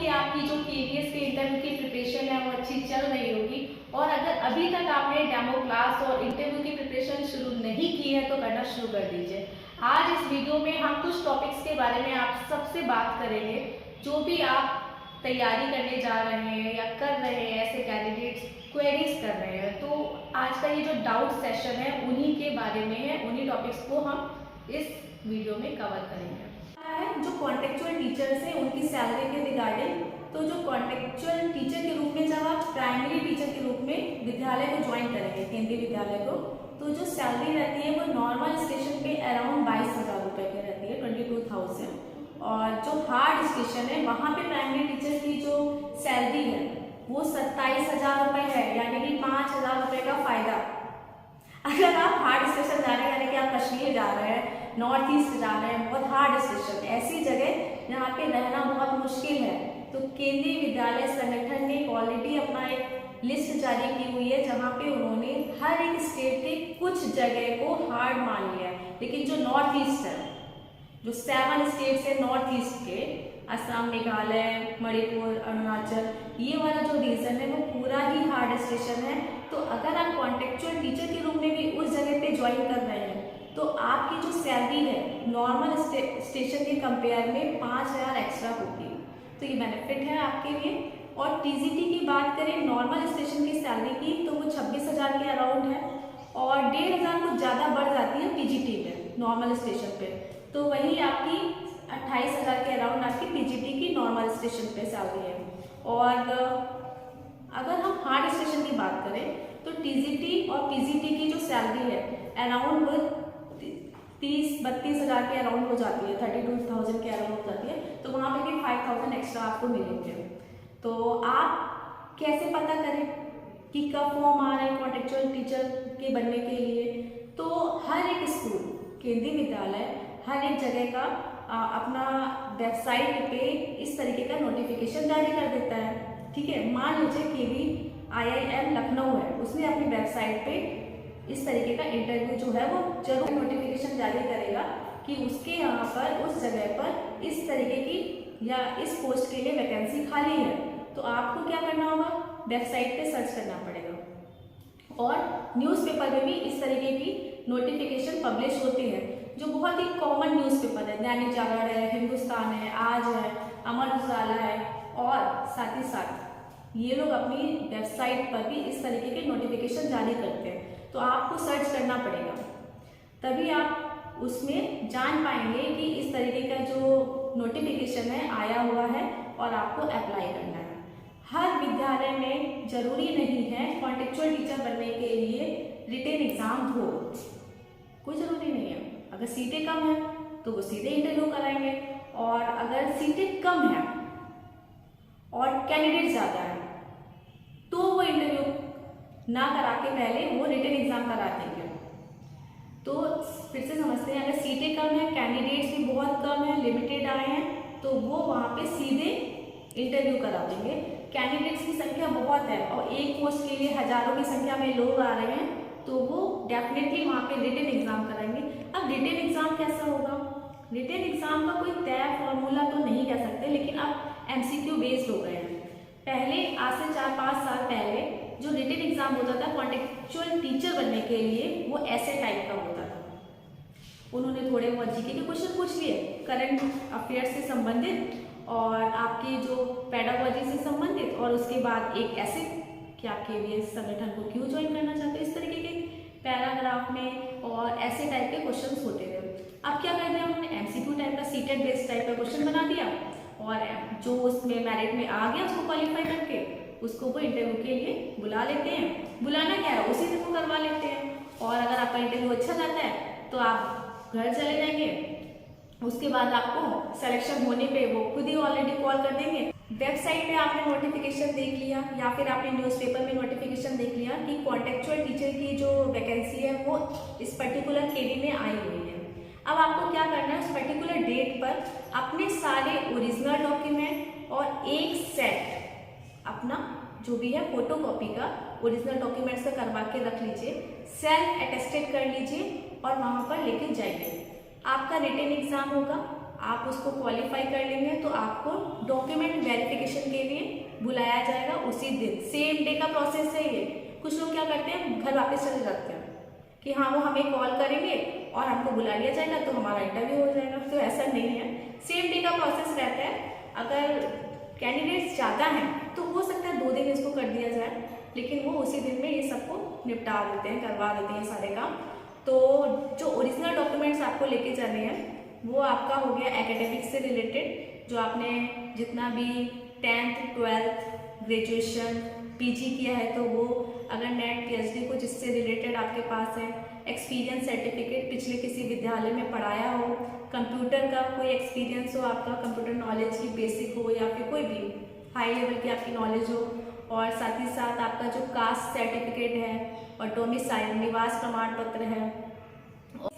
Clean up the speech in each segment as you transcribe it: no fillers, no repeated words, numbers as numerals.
कि आपकी जो केवीएस के इंटरव्यू की प्रिपरेशन है वो अच्छी चल रही होगी। और अगर अभी तक आपने डेमो क्लास और इंटरव्यू की प्रिपरेशन शुरू नहीं की है तो करना शुरू कर दीजिए। आज इस वीडियो में हम कुछ टॉपिक्स के बारे में आप सबसे बात करेंगे, जो भी आप तैयारी करने जा रहे हैं या कर रहे हैं, ऐसे कैंडिडेट्स क्वेरीज कर रहे हैं। तो आज का ये जो डाउट सेशन है उन्हीं के बारे में है, उन्हीं टॉपिक्स को हम इस वीडियो में कवर करेंगे। जो कॉन्टेक्चुअल टीचर्स हैं उनकी सैलरी के रिगार्डिंग, तो जो कॉन्टेक्चुअल टीचर के रूप में जब आप प्राइमरी टीचर के रूप में विद्यालय को ज्वाइन करेंगे, केंद्रीय विद्यालय को, तो जो सैलरी रहती है वो नॉर्मल स्टेशन पे अराउंड 22,000 रुपये की रहती है, 22,000। और जो हार्ड स्टेशन है वहाँ पे प्राइमरी टीचर की जो सैलरी है वो 27,000 रुपये है, यानी कि 5,000 रुपये का फायदा। अगर आप हार्ड स्टेशन जा रहे हैं, यानी कि आप कश्मीर जा रहे हैं, नॉर्थ ईस्ट जा रहे हैं, बहुत हार्ड स्टेशन, ऐसी जगह जहाँ पे रहना बहुत मुश्किल है, तो केंद्रीय विद्यालय संगठन ने ऑलरेडी अपना एक लिस्ट जारी की हुई है जहाँ पे उन्होंने हर एक स्टेट के कुछ जगह को हार्ड मान लिया है। लेकिन जो नॉर्थ ईस्ट है, जो 7 स्टेट्स है नॉर्थ ईस्ट के, असम, मेघालय, मणिपुर, अरुणाचल, ये वाला जो रीजन है वो पूरा ही हार्ड स्टेशन है। तो अगर आप कॉन्टेक्चुअल टीचर के रूप में भी उस जगह पे ज्वाइन कर रहे हैं तो आपकी जो सैलरी है नॉर्मल स्टेशन के कंपेयर में 5,000 एक्स्ट्रा होगी, तो ये बेनिफिट है आपके लिए। और टीजीटी की बात करें नॉर्मल स्टेशन की सैलरी की, तो वो 26,000 के अराउंड है, और 1,500 कुछ ज़्यादा बढ़ जाती है टीजीटी में नॉर्मल स्टेशन पे, तो वही आपकी 28,000 के अराउंड आपकी टीजीटी की नॉर्मल स्टेशन पे सैलरी है। और अगर हम हार्ड स्टेशन की बात करें तो टीजीटी और पीजीटी की जो सैलरी है अराउंड 30-32,000 के अराउंड हो जाती है, 32,000 के अराउंड हो जाती है, तो वहाँ पे भी 5,000 एक्स्ट्रा आपको मिलेंगे। तो आप कैसे पता करें कि कब फॉर्म आ रहे हैं कॉन्टेक्चुअल टीचर के बनने के लिए? तो हर एक स्कूल, केंद्रीय विद्यालय हर एक जगह का अपना वेबसाइट पे इस तरीके का नोटिफिकेशन जारी कर देता है। ठीक है, मान लीजिए KVIIM लखनऊ है, उसने अपनी वेबसाइट पे इस तरीके का इंटरव्यू जो है वो जरूर नोटिफिकेशन जारी करेगा कि उसके यहाँ पर उस जगह पर इस तरीके की या इस पोस्ट के लिए वैकेंसी खाली है। तो आपको क्या करना होगा, वेबसाइट पे सर्च करना पड़ेगा। और न्यूज़पेपर में भी इस तरीके की नोटिफिकेशन पब्लिश होती है, जो बहुत ही कॉमन न्यूज़पेपर है, दैनिक जागरण है, हिंदुस्तान है, आज है, अमर उजाला है, और साथ ही साथ ये लोग अपनी वेबसाइट पर भी इस तरीके के नोटिफिकेशन जारी करते हैं। तो आपको सर्च करना पड़ेगा, तभी आप उसमें जान पाएंगे कि इस तरीके का जो नोटिफिकेशन है आया हुआ है और आपको अप्लाई करना है। हर विद्यालय में जरूरी नहीं है कॉन्टेक्चुअल टीचर बनने के लिए रिटेन एग्जाम हो, कोई ज़रूरी नहीं है। अगर सीटें कम है तो वो सीधे इंटरव्यू कराएंगे, और अगर सीटें कम है और कैंडिडेट ज़्यादा है तो वो इंटरव्यू ना करा के पहले वो रिटन एग्जाम करा देंगे। तो फिर से समझते हैं, अगर सीटें कम है, कैंडिडेट्स भी बहुत कम है, लिमिटेड आए हैं, तो वो वहाँ पे सीधे इंटरव्यू करा देंगे। कैंडिडेट्स की संख्या बहुत है और एक पोस्ट के लिए हजारों की संख्या में लोग आ रहे हैं, तो वो डेफिनेटली वहाँ पे रिटन एग्जाम कराएंगे। अब रिटन एग्जाम कैसा होगा? रिटन एग्जाम का कोई तय फॉर्मूला तो नहीं कह सकते, लेकिन अब MCQ बेस्ड हो गए हैं। पहले आज से 4-5 साल पहले जो रिटन एग्जाम होता था कॉन्टेक्चुअल टीचर बनने के लिए, वो ऐसे टाइप का होता था। उन्होंने थोड़े बहुत जीके के क्वेश्चन पूछ लिए, करंट अफेयर्स से संबंधित और आपके जो पेडागोजी से संबंधित, और उसके बाद एक ऐसे कि आप KVS संगठन को क्यों ज्वाइन करना चाहते हैं, इस तरीके के पैराग्राफ में और ऐसे टाइप के क्वेश्चन होते थे। अब क्या कर दिया उन्होंने, MCQ टाइप का, सीटेट बेस्ड टाइप का क्वेश्चन बना दिया, और जो उसमें मेरिट में आ गया उसको क्वालिफाई करके उसको वो इंटरव्यू के लिए बुला लेते हैं। बुलाना क्या है, उसी दिन वो करवा लेते हैं, और अगर आपका इंटरव्यू अच्छा जाता है तो आप घर चले जाएंगे। उसके बाद आपको सिलेक्शन होने पे वो खुद ही ऑलरेडी कॉल कर देंगे। वेबसाइट पे आपने नोटिफिकेशन देख लिया या फिर आपने न्यूज़पेपर में नोटिफिकेशन देख लिया कि कॉन्टेक्चुअल टीचर की जो वैकेंसी है वो इस पर्टिकुलर KV में आई हुई है। अब आपको क्या करना है, उस पर्टिकुलर डेट पर अपने सारे ओरिजिनल डॉक्यूमेंट और एक सेट अपना जो भी है फोटोकॉपी का ओरिजिनल डॉक्यूमेंट्स का करवा के रख लीजिए, सेल्फ अटेस्टेड कर लीजिए और वहाँ पर लेके जाइए। आपका रिटन एग्जाम होगा, आप उसको क्वालिफाई कर लेंगे तो आपको डॉक्यूमेंट वेरिफिकेशन बुलाया जाएगा उसी दिन, सेम डे का प्रोसेस है ये। कुछ लोग क्या करते हैं, घर वापस चले जाते हैं कि हाँ वो हमें कॉल करेंगे और हमको बुला लिया जाएगा तो हमारा इंटरव्यू हो जाएगा। तो ऐसा नहीं है, सेम डे का प्रोसेस रहता है। अगर कैंडिडेट्स ज़्यादा हैं तो हो सकता है 2 दिन इसको कर दिया जाए, लेकिन वो उसी दिन में ये सबको निपटा देते हैं, करवा देते हैं सारे काम। तो जो ओरिजिनल डॉक्यूमेंट्स आपको लेके जाने हैं वो आपका हो गया एकेडमिक्स से रिलेटेड, जो आपने जितना भी 10th 12th ग्रेजुएशन पीजी किया है तो वो, अगर नेट पीएचडी को जिससे रिलेटेड आपके पास है, एक्सपीरियंस सर्टिफिकेट पिछले किसी विद्यालय में पढ़ाया हो, कंप्यूटर का कोई एक्सपीरियंस हो, आपका कंप्यूटर नॉलेज की बेसिक हो या फिर कोई भी हाई लेवल की आपकी नॉलेज हो, और साथ ही साथ आपका जो कास्ट सर्टिफिकेट है और डोमिसाइल निवास प्रमाण पत्र है।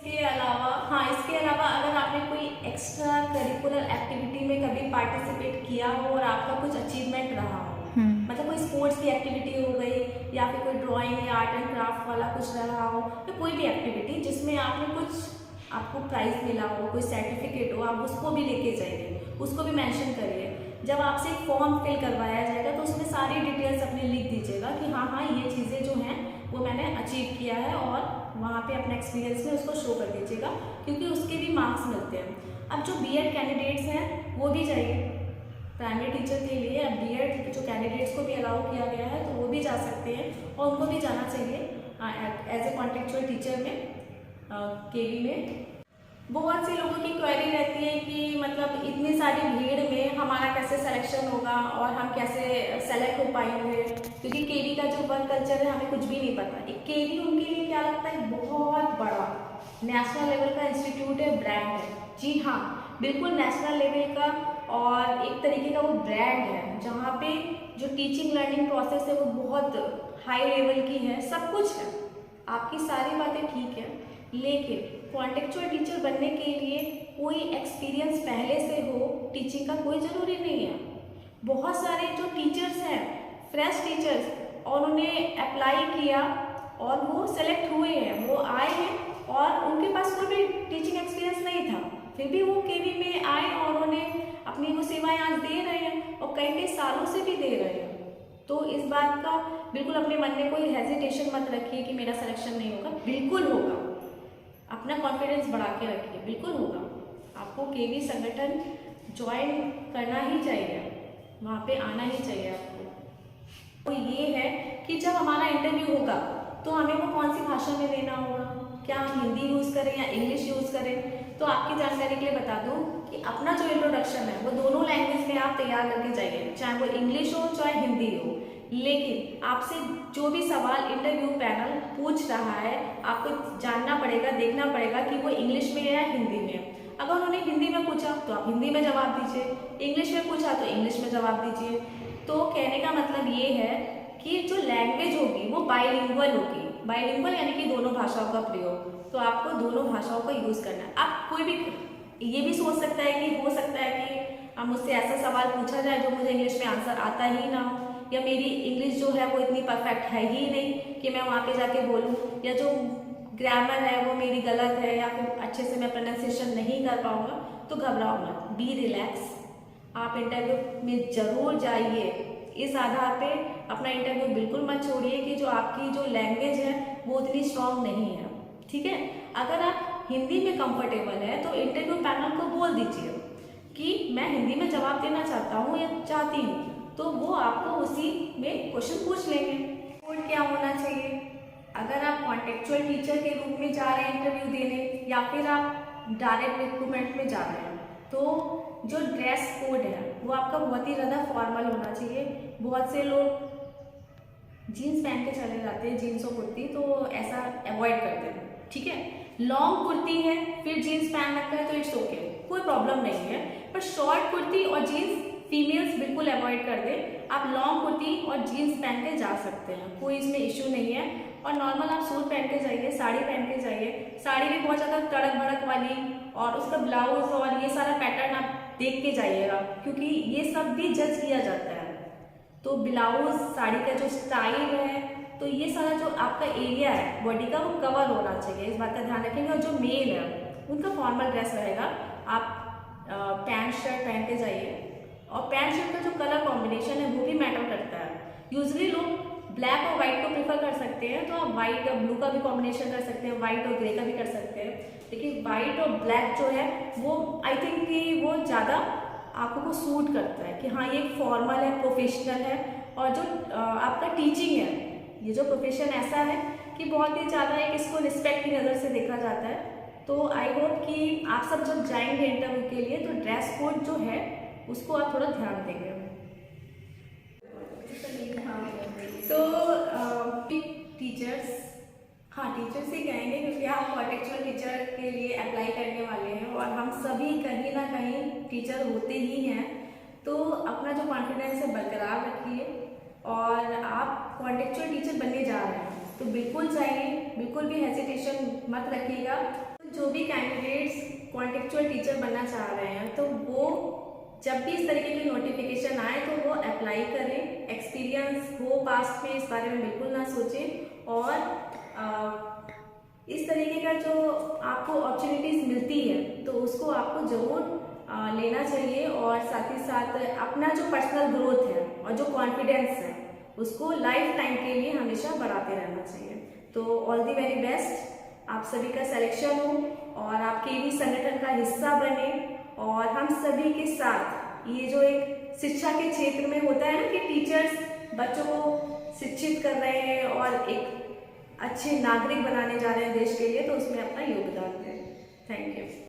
इसके अलावा अगर आपने कोई एक्स्ट्रा करिकुलर एक्टिविटी में कभी पार्टिसिपेट किया हो और आपका कुछ अचीवमेंट रहा हो, मतलब कोई स्पोर्ट्स की एक्टिविटी हो गई या फिर कोई ड्राइंग या आर्ट एंड क्राफ्ट वाला कुछ रहा हो, तो कोई भी एक्टिविटी जिसमें आपने कुछ आपको प्राइज मिला हो, कोई सर्टिफिकेट हो, आप उसको भी लेके जाइए, उसको भी मेंशन करिए। जब आपसे एक फॉर्म फिल करवाया जाएगा तो उसमें सारी डिटेल्स अपने लिख दीजिएगा कि हाँ ये चीज़ें जो हैं वो मैंने अचीव किया है, और वहाँ पे अपने एक्सपीरियंस में उसको शो कर दीजिएगा, क्योंकि उसके भी मार्क्स मिलते हैं। अब जो बीएड कैंडिडेट्स हैं वो भी जाइए प्राइमरी टीचर के लिए। अब बीएड जो कैंडिडेट्स को भी अलाउ किया गया है तो वो भी जा सकते हैं और उनको भी जाना चाहिए एज ए कॉन्टेक्चुअल टीचर में केवी में। बहुत से लोगों की क्वेरी रहती है कि मतलब इतनी सारी भीड़ में हमारा कैसे सिलेक्शन होगा और हम कैसे सेलेक्ट हो पाएंगे, क्योंकि केवी का जो वर्क कल्चर है हमें कुछ भी नहीं पता। एक केवी उनके लिए क्या लगता है, बहुत बड़ा नेशनल लेवल का इंस्टीट्यूट है, ब्रांड है। जी हाँ, बिल्कुल नेशनल लेवल का, और एक तरीके का वो ब्रांड है जहाँ पे जो टीचिंग लर्निंग प्रोसेस है वो बहुत हाई लेवल की है, सब कुछ है, आपकी सारी बातें ठीक है, लेकिन कॉन्टेक्चुअल टीचर बनने के लिए कोई एक्सपीरियंस पहले से हो टीचिंग का कोई ज़रूरी नहीं है। बहुत सारे जो टीचर्स हैं, फ्रेश टीचर्स, और उन्हें अप्लाई किया और वो सेलेक्ट हुए हैं, वो आए हैं और उनके पास कोई भी टीचिंग एक्सपीरियंस नहीं था, फिर भी वो केवी में आए और उन्हें अपनी वो सेवाएं आज दे रहे हैं और कई सालों से भी दे रहे हैं। तो इस बात का बिल्कुल अपने मन में कोई हेजिटेशन मत रखिए कि मेरा सिलेक्शन नहीं होगा, बिल्कुल होगा। अपना कॉन्फिडेंस बढ़ा के रखिए, बिल्कुल होगा। आपको केवी संगठन ज्वाइन करना ही चाहिए, वहाँ पे आना ही चाहिए आपको। तो ये है कि जब हमारा इंटरव्यू होगा तो हमें वो कौन सी भाषा में देना होगा, क्या हम हिंदी यूज़ करें या इंग्लिश यूज़ करें। तो आपकी जानकारी के लिए बता दूं कि अपना जो इंट्रोडक्शन है वो दोनों लैंग्वेज में आप तैयार करके जाइए, चाहे वो इंग्लिश हो चाहे हिंदी हो। लेकिन आपसे जो भी सवाल इंटरव्यू पैनल पूछ रहा है आपको जानना पड़ेगा, देखना पड़ेगा कि वो इंग्लिश में है या हिंदी में। अगर उन्होंने हिंदी में पूछा तो आप हिंदी में जवाब दीजिए, इंग्लिश में पूछा तो इंग्लिश में जवाब दीजिए। तो कहने का मतलब ये है कि जो लैंग्वेज होगी वो बाइलिंगुअल होगी। बाइलिंगुअल यानी कि दोनों भाषाओं का प्रयोग, तो आपको दोनों भाषाओं का यूज़ करना है। आप कोई भी ये भी सोच सकता है कि हो सकता है कि अब मुझसे ऐसा सवाल पूछा जाए जो मुझे इंग्लिश में आंसर आता ही ना हो, या मेरी इंग्लिश जो है वो इतनी परफेक्ट है ही नहीं कि मैं वहाँ पे जाके बोलूँ, या जो ग्रामर है वो मेरी गलत है या फिर अच्छे से मैं प्रोनाउंसिएशन नहीं कर पाऊँगा। तो घबराओ मत, बी रिलैक्स, आप इंटरव्यू में ज़रूर जाइए। इस आधार पे अपना इंटरव्यू बिल्कुल मत छोड़िए कि जो आपकी जो लैंग्वेज है वो उतनी स्ट्रॉन्ग नहीं है, ठीक है। अगर आप हिंदी में कंफर्टेबल है तो इंटरव्यू पैनल को बोल दीजिए कि मैं हिंदी में जवाब देना चाहता हूँ या चाहती हूँ, तो वो आपको उसी में क्वेश्चन पूछ लेंगे। कोड क्या होना चाहिए, अगर आप कॉन्टेक्चुअल टीचर के रूप में जा रहे हैं इंटरव्यू देने या फिर आप डायरेक्ट रिक्रूटमेंट में जा रहे हैं, तो जो ड्रेस कोड है वो आपका बहुत ही ज़्यादा फॉर्मल होना चाहिए। बहुत से लोग जीन्स पहन के चले जाते हैं, जीन्स और कुर्ती, तो ऐसा अवॉइड करते हैं, ठीक है। लॉन्ग कुर्ती है फिर जीन्स पहन रखा है तो इट्स ओके, कोई प्रॉब्लम नहीं है। पर शॉर्ट कुर्ती और जीन्स फीमेल्स बिल्कुल अवॉइड कर दें। आप लॉन्ग कुर्ती और जीन्स पहन के जा सकते हैं, कोई इसमें इश्यू नहीं है। और नॉर्मल आप सूट पहन के जाइए, साड़ी पहन के जाइए। साड़ी भी बहुत ज़्यादा तड़क भड़क वाली, और उसका ब्लाउज और ये सारा पैटर्न आप देख के जाइएगा, क्योंकि ये सब भी जज किया जाता है। तो ब्लाउज, साड़ी का जो स्टाइल है, तो ये सारा जो आपका एरिया है बॉडी का वो कवर होना चाहिए, इस बात का ध्यान रखेंगे। और जो मेल है उनका फॉर्मल ड्रेस रहेगा, आप पैंट शर्ट पहन के जाइए और पैंट शर्ट का जो कलर कॉम्बिनेशन है वो भी मैटर करता है। यूजली लोग ब्लैक और वाइट को प्रेफर कर सकते हैं, तो आप वाइट और ब्लू का भी कॉम्बिनेशन कर सकते हैं, वाइट और ग्रे का भी कर सकते हैं, लेकिन वाइट और ब्लैक जो है वो आई थिंक कि वो ज़्यादा आंखों को सूट करता है कि हाँ ये फॉर्मल है, प्रोफेशनल है। और जो आपका टीचिंग है, ये जो प्रोफेशन ऐसा है कि बहुत ही ज़्यादा एक इसको रिस्पेक्ट की नज़र से देखा जाता है। तो आई होप कि आप सब जब जाएंगे इंटरव्यू के लिए तो ड्रेस कोड जो है उसको आप थोड़ा ध्यान देंगे। तो टीचर्स, हाँ टीचर्स ही कहेंगे क्योंकि आप कॉन्टेक्चुअल टीचर के लिए अप्लाई करने वाले हैं और हम सभी कहीं ना कहीं टीचर होते ही हैं। तो अपना जो कॉन्फिडेंस है बरकरार रखिए और आप कॉन्टेक्चुअल टीचर बनने जा रहे हैं तो बिल्कुल जाइए, बिल्कुल भी हेजिटेशन मत रखिएगा। जो भी कैंडिडेट्स कॉन्टेक्चुअल टीचर बनना चाह रहे हैं तो वो जब भी इस तरीके की नोटिफिकेशन आए तो वो अप्लाई करें। एक्सपीरियंस हो पास्ट में इस बारे में बिल्कुल ना सोचें और इस तरीके का जो आपको अपॉर्चुनिटीज़ मिलती है तो उसको आपको ज़रूर लेना चाहिए और साथ ही साथ अपना जो पर्सनल ग्रोथ है और जो कॉन्फिडेंस है उसको लाइफ टाइम के लिए हमेशा बढ़ाते रहना चाहिए। तो ऑल दी वेरी बेस्ट, आप सभी का सिलेक्शन हो और आप केवी संगठन का हिस्सा बने और हम सभी के साथ ये जो एक शिक्षा के क्षेत्र में होता है ना कि टीचर्स बच्चों को शिक्षित कर रहे हैं और एक अच्छे नागरिक बनाने जा रहे हैं देश के लिए, तो उसमें अपना योगदान दें। Thank you.